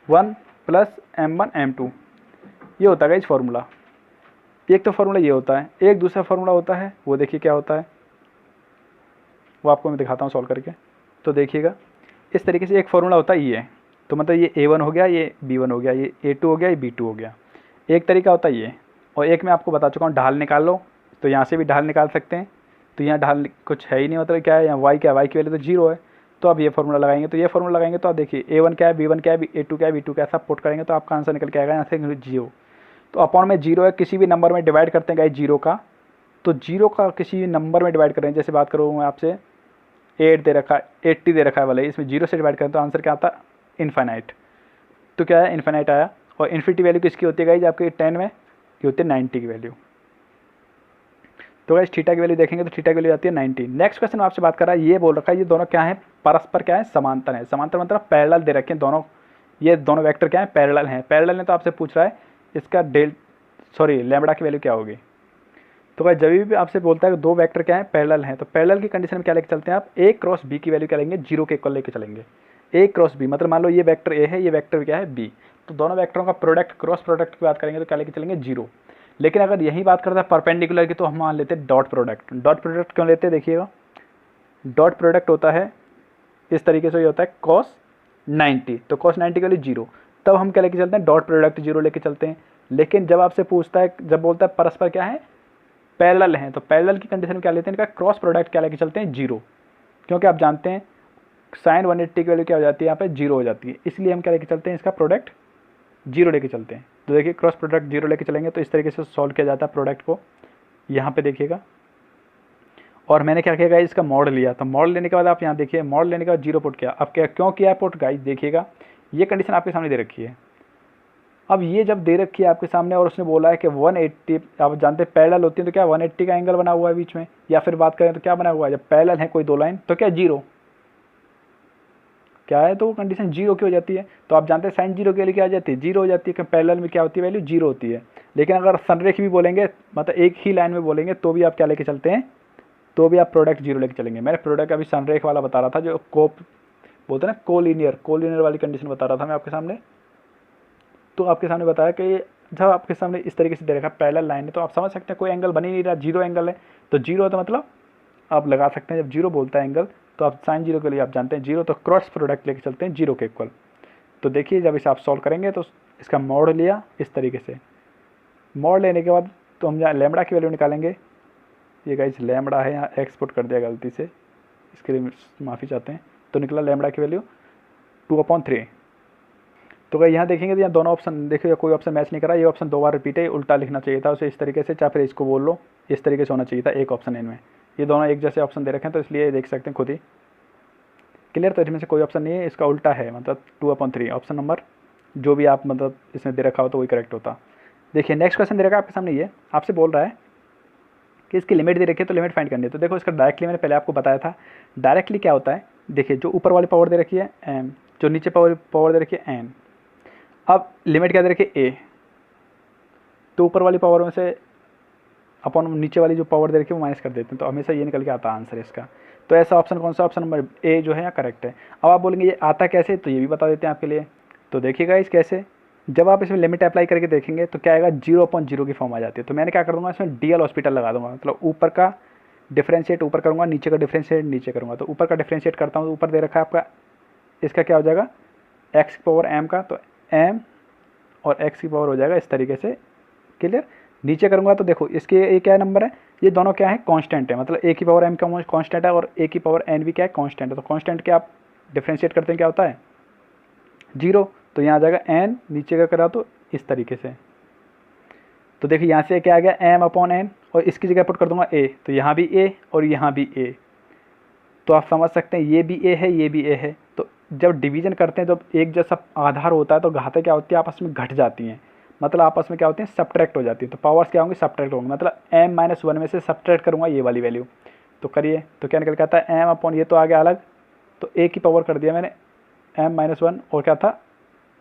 1 plus M1 M2, ये होता है गाइज फॉर्मूला। एक तो फार्मूला ये होता है, एक दूसरा फार्मूला होता है, वो देखिए क्या होता है, वो आपको मैं दिखाता हूँ सॉल्व करके। तो देखिएगा इस तरीके से एक फार्मूला होता है ये, तो मतलब ये A1 हो गया, ये B1 हो गया, ये A2 हो गया, ये B2 हो गया। एक तरीका होता है ये, और एक मैं आपको बता चुका हूँ ढाल निकाल लो। तो यहाँ से भी ढाल निकाल सकते हैं। तो यहाँ ढाल कुछ है ही नहीं, मतलब क्या है यहाँ y क्या है? y की वैल्यू तो 0 है। तो अब ये फार्मूला लगाएंगे, तो ये फार्मूला लगाएंगे तो आप देखिए A1 क्या है, B1 क्या है, A2 क्या है, B2 क्या है, सब पुट करेंगे तो आपका आंसर निकल के आएगा यहाँ से 0। तो अपॉन में 0 है, किसी भी नंबर में डिवाइड करते हैं गाइस 0 का, तो 0 का किसी भी नंबर में डिवाइड करें, जैसे बात करूँ मैं आपसे 8 दे रखा है, 80 दे रखा है वाले, इसमें 0 से डिवाइड करें तो आंसर क्या आता है? इन्फाइनाइट। तो क्या है? इन्फाइनाइट आया। और इन्फिनिटी वैल्यू किसकी होती है गाइस? आपके 10 में ये होती है 90 की वैल्यू। तो गाइस थीटा की वैल्यू देखेंगे तो थीटा की वैल्यू आती है 90। नेक्स्ट क्वेश्चन आपसे बात कर रहा है, ये बोल रखा है ये दोनों क्या है? परस्पर क्या है? समांतर है। समांतर मतलब पैरेलल दे रखे हैं दोनों, ये दोनों वेक्टर क्या है? पैरेलल हैं। पैरेलल ने तो आपसे पूछ रहा है इसका लैम्बडा की वैल्यू क्या होगी। तो भाई जब भी आपसे बोलता है कि 2 वेक्टर क्या है? पैरेलल हैं, तो पैरेलल की कंडीशन में क्या लेके चलते हैं आप? A क्रॉस B की वैल्यू क्या लेंगे? 0 के इक्वल लेके चलेंगे। A क्रॉस B मतलब मान लो ये वेक्टर A है, ये वेक्टर क्या है? B। तो दोनों वेक्टरों का प्रोडक्ट, क्रॉस प्रोडक्ट की बात करेंगे तो क्या लेके चलेंगे? 0। लेकिन अगर यही बात करता है परपेंडिकुलर की, तो हम मान लेते हैं डॉट प्रोडक्ट। डॉट प्रोडक्ट क्यों लेते हैं? देखिएगा डॉट प्रोडक्ट होता है इस तरीके से, ये होता है cos 90, तो cos 90 की वैल्यू 0, तब हम क्या लेके चलते हैं? डॉट प्रोडक्ट 0 लेके चलते हैं। लेकिन जब आपसे पूछता है, जब बोलता है परस्पर क्या है? पैरेलल हैं, तो पैरेलल की कंडीशन में क्या लेते हैं? इनका क्रॉस प्रोडक्ट क्या लेके चलते हैं? 0, क्योंकि आप जानते हैं साइन 180 की वैल्यू क्या हो जाती है? यहाँ पे 0 हो जाती है, इसलिए हम क्या लेके चलते हैं? इसका प्रोडक्ट 0 लेके चलते हैं। तो देखिए क्रॉस प्रोडक्ट 0 लेके चलेंगे तो इस तरीके से सॉल्व किया जाता है प्रोडक्ट को। यहाँ पे देखिएगा, और मैंने क्या किया, इसका मॉड लिया। तो मॉड लेने के बाद आप यहाँ देखिए, मॉड लेने के बाद 0 पुट किया। अब क्या क्यों किया पुट गाइस? देखिएगा ये कंडीशन आपके सामने दे रखी है। अब ये जब दे रखी है आपके सामने और उसने बोला है कि 180, आप जानते हैं पैरेलल होती है तो क्या 180 का एंगल बना हुआ है बीच में, या फिर बात करें तो क्या बना हुआ है? जब पैरेलल है कोई 2 लाइन तो क्या 0, क्या है, तो वो कंडीशन जीरो की हो जाती है। तो आप जानते हैं साइन जीरो के लिए क्या हो जाती है, जीरो हो जाती है, कि पैरेलल में क्या होती है, वैल्यू जीरो होती है। लेकिन अगर संरेख भी बोलेंगे, मतलब एक ही लाइन में बोलेंगे, तो भी आप क्या लेके चलते हैं, तो भी आप प्रोडक्ट जीरो लेके चलेंगे। मैंने प्रोडक्ट अभी संरेख वाला बता रहा था, जो कोप बोलते हैं ना, कोलिनियर वाली कंडीशन बता रहा था मैं आपके सामने। तो आपके सामने बताया कि जब आपके सामने इस तरीके से दे रखा पैरेलल लाइन है, तो आप समझ सकते हैं कोई एंगल बन ही नहीं रहा, जीरो एंगल है। तो जीरो है तो मतलब आप लगा सकते हैं, जब जीरो बोलता है एंगल, तो आप साइन जीरो के लिए आप जानते हैं जीरो, तो क्रॉस प्रोडक्ट लेके चलते हैं जीरो के इक्वल। तो देखिए जब इसे आप सॉल्व करेंगे तो इसका मोड लिया इस तरीके से, मोड लेने के बाद तो हम यहाँ लैम्बडा की वैल्यू निकालेंगे। ये गाइस लैम्बडा है, यहाँ एक्सपोर्ट कर दिया गलती से, इसके लिए माफ़ी चाहते हैं। तो निकला लैम्बडा की वैल्यू 2/3। तो अगर यहाँ देखेंगे तो यहाँ दोनों ऑप्शन देखिए, कोई ऑप्शन मैच नहीं करा, ये ऑप्शन 2 बार रिपीट है, उल्टा लिखना चाहिए था उसे इस तरीके से, चाहे फिर इसको बोल लो, इस तरीके से होना चाहिए था एक ऑप्शन इनमें। ये दोनों एक जैसे ऑप्शन दे रखे हैं, तो इसलिए देख सकते हैं खुद ही क्लियर। तो इसमें से कोई ऑप्शन नहीं है, इसका उल्टा है, मतलब 2/3 ऑप्शन नंबर जो भी आप मतलब इसमें दे रखा हो तो वही करेक्ट होता। देखिए नेक्स्ट क्वेश्चन दे रखा है आपके सामने, ये आपसे बोल रहा है कि इसकी लिमिट दे रखी है, तो लिमिट फाइंड करनी है। तो देखो इसका डायरेक्टली मैंने पहले आपको बताया था, डायरेक्टली क्या होता है। देखिए जो ऊपर वाली पावर दे रखी है m, जो नीचे पावर दे रखी है n, अब लिमिट क्या दे रखी है a, तो ऊपर वाली पावर में से अपन नीचे वाली जो पावर दे रखी है वो माइनस कर देते हैं, तो हमेशा ये निकल के आता है आंसर इसका। तो ऐसा ऑप्शन कौन सा, ऑप्शन नंबर ए जो है यहाँ करेक्ट है। अब आप बोलेंगे ये आता कैसे, तो ये भी बता देते हैं आपके लिए। तो देखिएगा इस कैसे, जब आप इसमें लिमिट अप्लाई करके देखेंगे तो क्या आएगा, 0/0 की फॉर्म आ जाती है। तो मैंने क्या कर दूंगा, इसमें डीएल हॉस्पिटल लगा दूंगा, मतलब ऊपर का डिफ्रेंशिएट ऊपर करूँगा, नीचे का डिफ्रेंशिएट नीचे करूँगा। तो ऊपर का डिफ्रेंशिएट करता हूँ, तो ऊपर दे रखा है आपका, इसका क्या हो जाएगा एक्स की पावर m का, तो m और x की पावर हो जाएगा इस तरीके से, क्लियर। नीचे करूँगा तो देखो इसके ये क्या नंबर है, ये दोनों क्या है कांस्टेंट है, मतलब a की पावर m का कांस्टेंट है और a की पावर n भी क्या है कांस्टेंट है। तो कांस्टेंट के आप डिफ्रेंशिएट करते हैं क्या होता है, 0। तो यहाँ आ जाएगा n, नीचे का करा तो इस तरीके से। तो देखिए यहाँ से क्या आ गया m/n, और इसकी जगह पुट कर दूंगा a, तो यहाँ भी a और यहाँ भी a। तो आप समझ सकते हैं ये भी a है, ये भी a है। तो जब डिवीजन करते हैं, जब एक जैसा आधार होता है, तो घातें क्या होती है आपस में घट जाती हैं, मतलब आपस में क्या होती हैं सब्ट्रैक्ट हो जाती है। तो पावर्स क्या होंगी, सब्ट्रैक्ट होंगे, मतलब m-1 में से सब्ट्रैक्ट करूँगा ये वाली वैल्यू। तो करिए, तो क्या निकल के आता है m/, ये तो आ गया अलग, तो a की पावर कर दिया मैंने m-1, और क्या था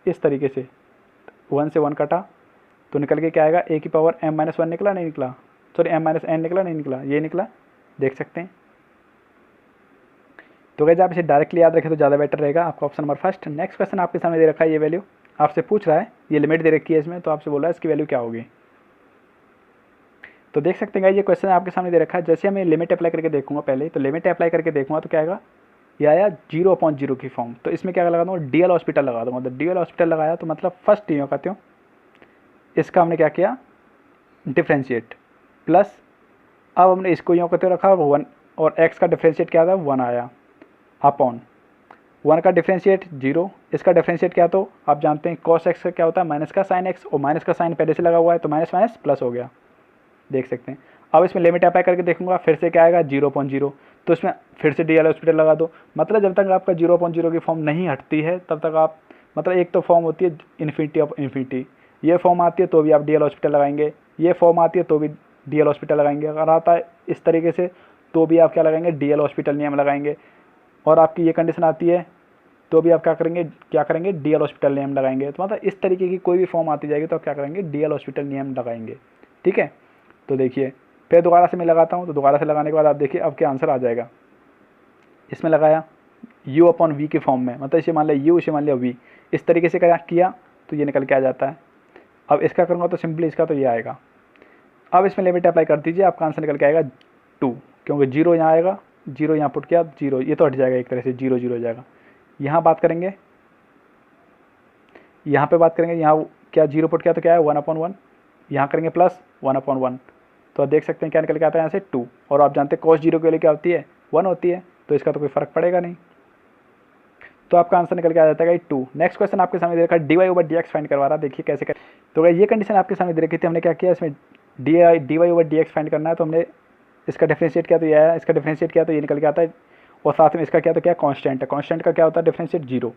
इस तरीके से 1 से 1 कटा, तो निकल के क्या आएगा, a की पावर m-1 निकला, नहीं निकला, सॉरी m-n निकला, नहीं निकला, ये निकला, देख सकते हैं। तो गाइस आप इसे डायरेक्टली याद रखें तो ज़्यादा बेटर रहेगा, आपका option number first. Next question आपके सामने दे रखा है, ये वैल्यू आपसे पूछ रहा है, ये लिमिट दे रखी है इसमें, तो आपसे बोल रहा है इसकी वैल्यू क्या होगी। तो देख सकते हैं गाइस ये क्वेश्चन आपके सामने दे रखा है। जैसे मैं लिमिट अप्लाई करके देखूंगा पहले, तो लिमिट अप्लाई करके देखूंगा तो क्या आएगा, ये आया 0/0 की फॉर्म। तो इसमें क्या लगा दूँगा, डीएल हॉस्पिटल लगा दूँगा। तो डीएल हॉस्पिटल लगाया तो मतलब फर्स्ट यूँ कहते हो, इसका हमने क्या किया डिफ्रेंशिएट, प्लस अब हमने इसको यूँ कहते रखा 1, और x का डिफ्रेंशिएट क्या था 1 आया, अपॉन 1 का डिफ्रेंशिएट 0, इसका डिफ्रेंशिएट क्या, तो आप जानते हैं cos x का क्या होता है माइनस का साइन x, और माइनस का साइन पहले से लगा हुआ है, तो माइनस माइनस प्लस हो गया, देख सकते हैं। अब इसमें लिमिट अप्लाई करके देखूंगा, फिर से क्या आएगा 0/0, तो इसमें फिर से डीएल हॉस्पिटल लगा दो। मतलब जब तक आपका 0/0 की फॉर्म नहीं हटती है तब तक आप, मतलब एक तो फॉर्म होती है इन्फिनिटी ऑफ इन्फिनिटी, ये फॉर्म आती है तो भी आप डीएल हॉस्पिटल लगाएंगे, ये फॉर्म आती है तो भी डीएल हॉस्पिटल लगाएंगे, अगर आता है इस तरीके से तो भी आप क्या लगाएंगे, डीएल हॉस्पिटल नियम लगाएंगे, और आपकी ये कंडीशन आती है तो भी आप क्या करेंगे डीएल हॉस्पिटल नियम लगाएंगे। तो मतलब इस तरीके की कोई भी फॉर्म आती जाएगी तो आप क्या करेंगे, डीएल हॉस्पिटल नियम लगाएंगे, ठीक है। तो देखिए फिर दोबारा से मैं लगाता हूँ, तो दोबारा से लगाने के बाद आप देखिए अब क्या आंसर आ जाएगा। इसमें लगाया u/v की फॉर्म में, मतलब इसे मान लिया u, इसे मान लिया v, इस तरीके से किया तो ये निकल के आ जाता है। अब इसका करूँगा तो सिंपली इसका तो ये आएगा। अब इसमें लिमिट अप्लाई कर दीजिए, आपका आंसर निकल के आएगा 2, क्योंकि 0 यहाँ आएगा, 0 यहाँ पुट किया 0, ये तो हट जाएगा एक तरह से, 0 हो जाएगा। यहाँ बात करेंगे, यहाँ पे बात करेंगे, यहाँ क्या 0 पुट किया तो क्या है 1/1, यहाँ करेंगे प्लस 1/1, तो आप देख सकते हैं क्या निकल के आता है यहाँ से 2, और आप जानते हैं cos 0 के लिए क्या होती है 1 होती है, तो इसका तो कोई फ़र्क पड़ेगा नहीं, तो आपका आंसर निकल के आ जाता है 2। नेक्स्ट क्वेश्चन आपके सामने दे रखा है dy/dx फाइंड करवा रहा है, देखिए कैसे कर। तो ये कंडीशन आपके सामने दे रखी थी, हमने क्या किया इसमें dy/dx फाइंड करना है, तो हमने इसका डिफ्रेंशिएट किया तो ये आया, इसका डिफ्रेंशिएट किया तो ये निकल के आता है, और साथ में इसका क्या तो क्या कांस्टेंट है, कांस्टेंट का क्या होता है डिफ्रेंशिएट 0।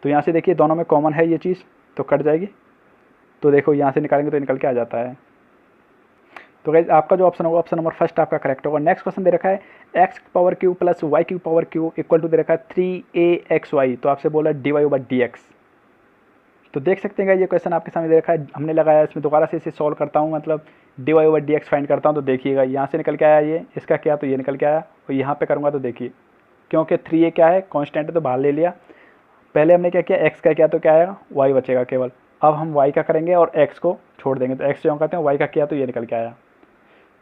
तो यहाँ से देखिए दोनों में कॉमन है ये चीज़, तो कट जाएगी, तो देखो यहाँ से निकालेंगे तो निकल के आ जाता है। तो गाइज आपका जो ऑप्शन होगा ऑप्शन नंबर फर्स्ट आपका करेक्ट होगा। नेक्स्ट क्वेश्चन दे रखा है X power Q plus Y Q power Q equal to दे रखा है 3aXy। तो आपसे बोला dy/dx। तो देख सकते हैं ये क्वेश्चन आपके सामने दे रखा है, हमने लगाया इसमें दोबारा से इसे सॉल्व करता हूँ, मतलब dy/dx फाइंड करता हूँ। तो देखिएगा यहाँ से निकल के आया ये, इसका क्या तो ये निकल के आया, और यहाँ पे करूँगा तो देखिए क्योंकि 3a क्या है कॉन्स्टेंट है तो बाहर ले लिया। पहले हमने क्या किया x का किया तो क्या आएगा y बचेगा केवल। अब हम y का करेंगे और x को छोड़ देंगे तो x जो करते हैं y का किया तो ये निकल के आया।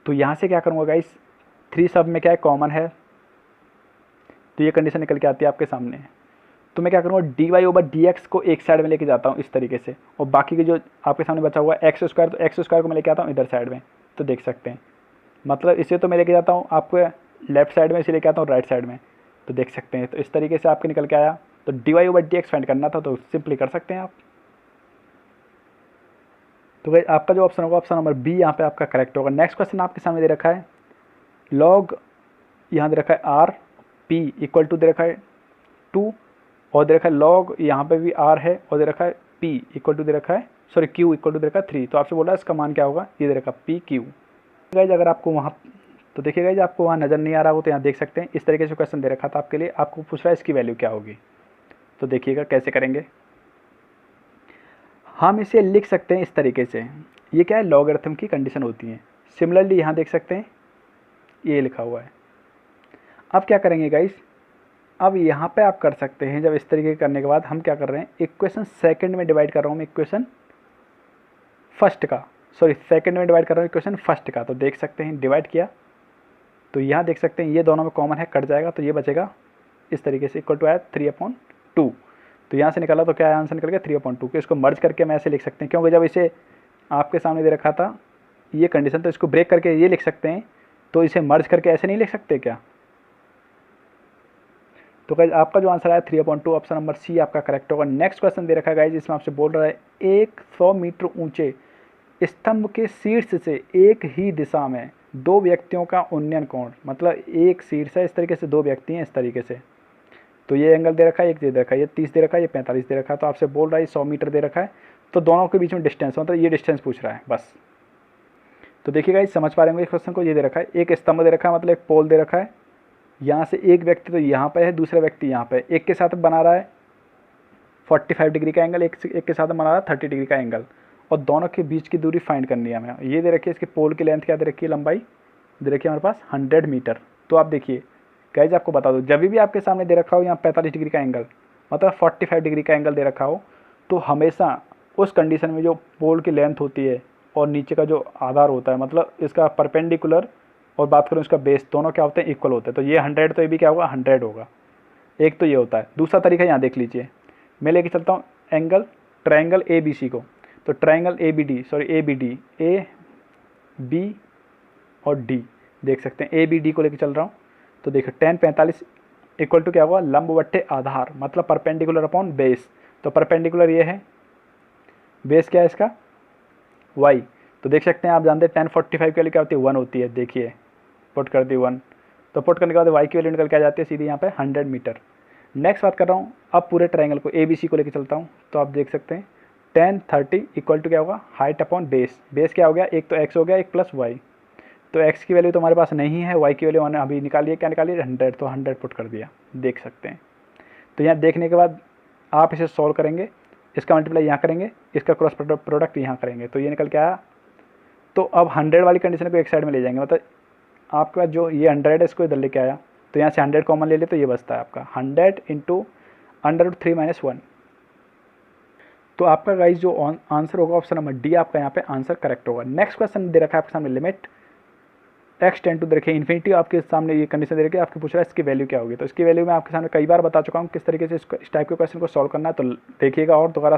तो यहाँ से क्या करूँगा गाइस 3 सब में क्या है कॉमन है, तो ये कंडीशन निकल के आती है आपके सामने। तो मैं क्या करूँगा dy/dx को एक साइड में लेके जाता हूँ इस तरीके से, और बाकी के जो आपके सामने बचा हुआ है x स्क्वायर, तो x स्क्वायर को मैं लेके आता हूँ इधर साइड में। तो देख सकते हैं मतलब इसे तो मैं लेके जाता हूँ आपको लेफ्ट साइड में, इसे लेके आता हूँ राइट साइड में। तो देख सकते हैं तो इस तरीके से आपके निकल के आया। तो dy/dx फाइंड करना था तो सिंपली कर सकते हैं आप। तो भाई आपका जो ऑप्शन होगा ऑप्शन नंबर बी यहाँ पे आपका करेक्ट होगा। नेक्स्ट क्वेश्चन आपके सामने दे रखा है लॉग, यहाँ दे रखा है आर पी इक्वल टू दे रखा है 2, और दे रखा है लॉग यहाँ पे भी आर है, और दे रखा है पी इक्वल टू दे रखा है सॉरी क्यू इक्वल टू दे रखा है 3। तो आपसे बोला इसका मान क्या होगा, ये दे रखा पी क्यू। गाइज अगर आपको वहाँ तो देखिए गाइज आपको वहाँ नज़र नहीं आ रहा हो तो यहाँ देख सकते हैं इस तरीके से क्वेश्चन दे रखा था आपके लिए, आपको पूछ रहा है इसकी वैल्यू क्या होगी। तो देखिएगा कैसे करेंगे, हम इसे लिख सकते हैं इस तरीके से, ये क्या है लॉगरिथम की कंडीशन होती है। सिमिलरली यहाँ देख सकते हैं ये लिखा हुआ है। अब क्या करेंगे गाइस, अब यहाँ पे आप कर सकते हैं जब इस तरीके करने के बाद हम क्या कर रहे हैं इक्वेशन सेकंड में डिवाइड कर रहा हूँ मैं इक्वेशन फर्स्ट का, सॉरी सेकंड में डिवाइड कर रहा हूँ इक्वेशन फर्स्ट का। तो देख सकते हैं डिवाइड किया तो यहाँ देख सकते हैं ये दोनों में कॉमन है, कट जाएगा तो ये बचेगा इस तरीके से इक्वल टू आया 3/2। तो यहाँ से निकाला तो क्या है आंसर निकल गया 3/2 के। इसको मर्ज करके मैं ऐसे लिख सकते हैं क्योंकि जब इसे आपके सामने दे रखा था ये कंडीशन, तो इसको ब्रेक करके ये लिख सकते हैं, तो इसे मर्ज करके ऐसे नहीं लिख सकते क्या। तो गाइज आपका जो आंसर आया 3/2 ऑप्शन नंबर सी आपका करेक्ट होगा। नेक्स्ट क्वेश्चन दे रखा है गाइज, इसमें आपसे बोल रहा है एक 100 मीटर ऊंचे स्तंभ के शीर्ष से एक ही दिशा में 2 व्यक्तियों का उन्नयन कोण, मतलब एक शीर्ष है इस तरीके से 2 व्यक्ति हैं इस तरीके से, तो ये एंगल दे रखा है, एक दे रखा है, ये 30 दे रखा है, ये 45 दे रखा है। तो आपसे बोल रहा है 100 मीटर दे रखा है, तो दोनों के बीच में डिस्टेंस मतलब ये डिस्टेंस पूछ रहा है बस। तो देखिएगा इस समझ पा रहे होंगे इस क्वेश्चन को, ये दे रखा है एक स्तंभ दे रखा है मतलब एक पोल दे रखा है, यहाँ से एक व्यक्ति तो यहाँ पे है, दूसरा व्यक्ति यहाँ पे, एक के साथ बना रहा है 45 डिग्री का एंगल, एक के साथ बना रहा है 30 डिग्री का एंगल, और दोनों के बीच की दूरी फाइंड करनी है हमें। ये दे रखी है इसके पोल की लेंथ क्या दे रखी है, लंबाई दे रखी है हमारे पास 100 मीटर। तो आप देखिए गाइज आपको बता दो जब भी आपके सामने दे रखा हो यहाँ 45 डिग्री का एंगल मतलब 45 डिग्री का एंगल दे रखा हो, तो हमेशा उस कंडीशन में जो पोल की लेंथ होती है और नीचे का जो आधार होता है मतलब इसका परपेंडिकुलर और बात करूँ इसका बेस, दोनों क्या होते हैं इक्वल होते हैं। तो ये 100 तो ये भी क्या होगा 100 होगा। एक तो ये होता है। दूसरा तरीका यहाँ देख लीजिए, मैं लेके चलता हूँ एंगल ट्रायंगल ABC को, तो ट्रायंगल ABD ए बी और डी देख सकते हैं ABD को लेके चल रहा हूँ। तो देखो tan 45 इक्वल टू क्या हुआ लंब बट्टे आधार मतलब परपेंडिकुलर अपॉन बेस। तो परपेंडिकुलर ये है, बेस क्या है इसका y। तो देख सकते हैं आप जानते हैं tan 45 की वैल्यू क्या होती है 1 होती है। देखिए पुट कर दी 1, तो पुट करने के बाद y की वैल्यू निकल के आ जाती है सीधी यहाँ पे 100 मीटर। नेक्स्ट बात कर रहा हूँ अब पूरे ट्रायंगल को ABC को लेके चलता हूँ। तो आप देख सकते हैं tan 30 इक्वल टू क्या होगा हाइट अपॉन बेस। बेस क्या हो गया, एक तो x हो गया एक प्लस y। तो x की वैल्यू तो हमारे पास नहीं है, y की वैल्यू हमने अभी निकाली है, क्या निकाली 100, तो 100 पुट कर दिया देख सकते हैं। तो यहाँ देखने के बाद आप इसे सॉल्व करेंगे, इसका मल्टीप्लाई यहाँ करेंगे, इसका क्रॉस प्रोडक्ट यहाँ करेंगे, तो ये निकल के आया। तो अब 100 वाली कंडीशन को एक साइड में ले जाएंगे, मतलब आपके पास जो ये 100 है इसको इधर लेके आया, तो यहाँ से 100 कॉमन ले ले तो ये बचता है आपका 100 इंटू √3 - 1। तो आपका गाइस जो आंसर होगा ऑप्शन नंबर डी आपका यहाँ पे आंसर करेक्ट होगा। नेक्स्ट क्वेश्चन दे रखा है आपके सामने लिमिट x टेंड टू दे रखी है इन्फिनिटी, आपके सामने ये कंडीशन दे रखी है, आपके पूछ रहा है इसकी वैल्यू क्या होगी। तो इसकी वैल्यू मैं आपके सामने कई बार बता चुका हूँ किस तरीके से इस टाइप के क्वेश्चन को सॉल्व करना है, तो देखिएगा और दोबारा।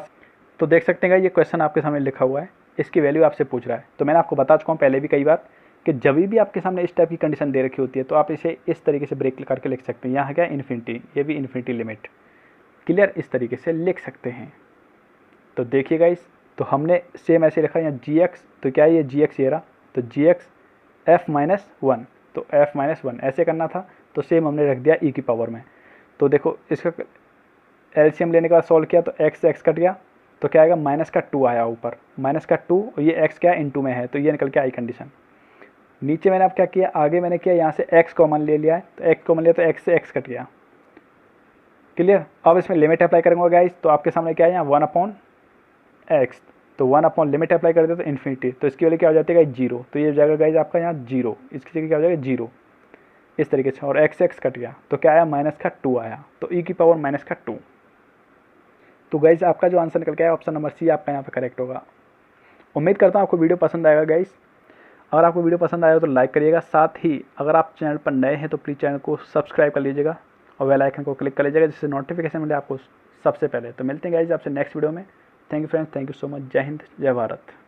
तो देख सकते हैं ये क्वेश्चन आपके सामने लिखा हुआ है, इसकी वैल्यू आपसे पूछ रहा है। तो मैंने आपको बता चुका हूँ पहले भी कई बार कि जब भी आपके सामने इस टाइप की कंडीशन दे रखी होती है तो आप इसे इस तरीके से ब्रेक करके लिख सकते हैं। यहाँ है क्या इन्फिनिटी, ये भी इन्फिनिटी लिमिट, क्लियर, इस तरीके से लिख सकते हैं। तो देखिएगा इस, तो हमने सेम ऐसे लिखा है यहाँ gx, तो क्या है ये gx ये रहा, तो gx f-1, तो f-1 ऐसे करना था, तो सेम हमने रख दिया e की पावर में। तो देखो इसका एलसीएम लेने के बाद सॉल्व किया तो x से x कट गया, तो क्या आएगा -2 आया ऊपर, -2, और ये x क्या है इनटू में है, तो ये निकल के आई कंडीशन। नीचे मैंने अब क्या किया, आगे मैंने किया यहाँ से x कॉमन ले लिया है, तो x कॉमन लिया तो x से x कट गया। क्लियर। अब इसमें लिमिट अप्लाई करेंगे गाइस, तो आपके सामने क्या है यहाँ 1/x, तो 1 लिमिट अप्लाई कर दे तो इन्फिनिटी, तो इसकी वैल्यू क्या हो जाती है गाइस 0, तो ये हो जाएगा गाइस आपका यहाँ 0, इसकी जगह क्या हो जाएगा 0 इस तरीके से, और x कट गया तो क्या आया -2 आया, तो e की पावर -2। तो गाइस आपका जो आंसर निकल के आया ऑप्शन नंबर सी आपका यहाँ पे करेक्ट होगा। उम्मीद करता हूँ आपको वीडियो पसंद आएगा गाइस। अगर आपको वीडियो पसंद आया तो लाइक करिएगा, साथ ही अगर आप चैनल पर नए हैं तो प्लीज़ चैनल को सब्सक्राइब कर लीजिएगा और बेल आइकन को क्लिक कर लीजिएगा, जिससे नोटिफिकेशन मिले आपको सबसे पहले। तो मिलते हैं गाइस आपसे नेक्स्ट वीडियो में। Thank you friends, thank you so much. जय हिंद, जय भारत।